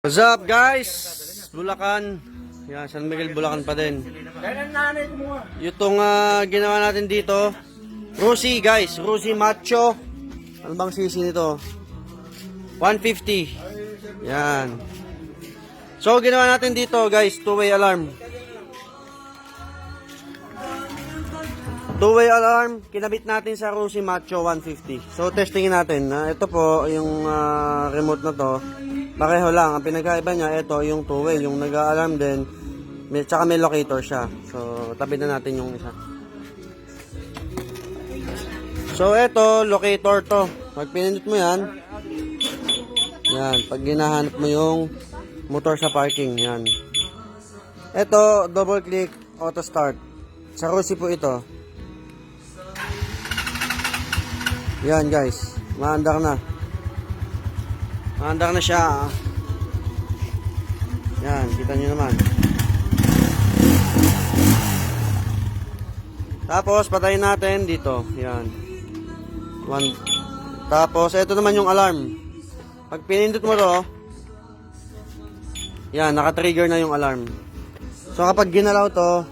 What's up guys? Bulacan. Yan, San Miguel, Bulacan pa din. Itong ginawa natin dito, Rusi guys, Rusi Macho. Ano bang sisi nito? 150. Yan. So ginawa natin dito guys, two-way alarm. Two-way alarm, kinabit natin sa Rusi Macho 150. So testingin natin. Ito po yung remote na to. Pareho lang. Ang pinagkaiba niya, ito yung two-way. Yung nag-alarm din. Tsaka may locator siya. So tabi na natin yung isa. So ito, locator to. Pag pinindot mo yan, yan. Pag ginahanap mo yung motor sa parking, yan. Ito, double click, auto start. Sa Rusi po ito. Yan guys, maandar na. Maandar na siya. Yan, kita nyo naman. Tapos, patayin natin dito. Yan. One. Tapos, ito naman yung alarm. Pag pinindot mo to, yan, naka-trigger na yung alarm. So, kapag ginalaw to,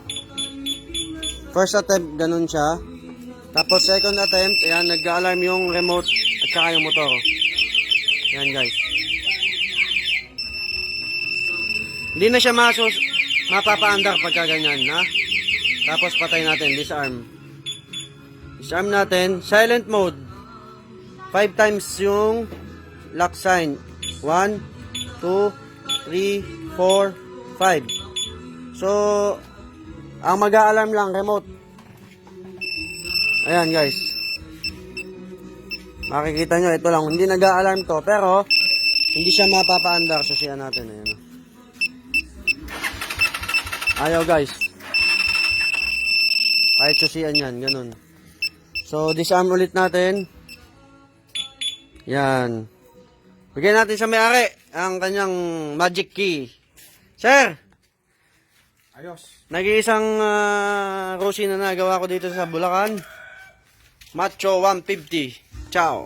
first attempt, ganun siya. Tapos second attempt, ayan, nag-alarm yung remote at saka yung motor. Ayan guys. Hindi na siya mapapaandar pagka ganyan, ha? Tapos patay natin, disarm. Disarm natin, silent mode. 5 times yung lock sign. 1, 2, 3, 4, 5. So, ang mag-a-alarm lang, remote. Ayan guys. Makikita nyo, ito lang. Hindi nag-a-alarm to. Pero, hindi siya mapapaandar. Susian natin. Ayan. Ayaw guys. Kahit susian yan. Ganun. So, disarm ulit natin. Yan. Bigyan natin sa may-ari ang kanyang magic key. Sir! Ayos. Nag-iisang Rusi na nagawa ko dito sa Bulacan. Macho 150. Ciao.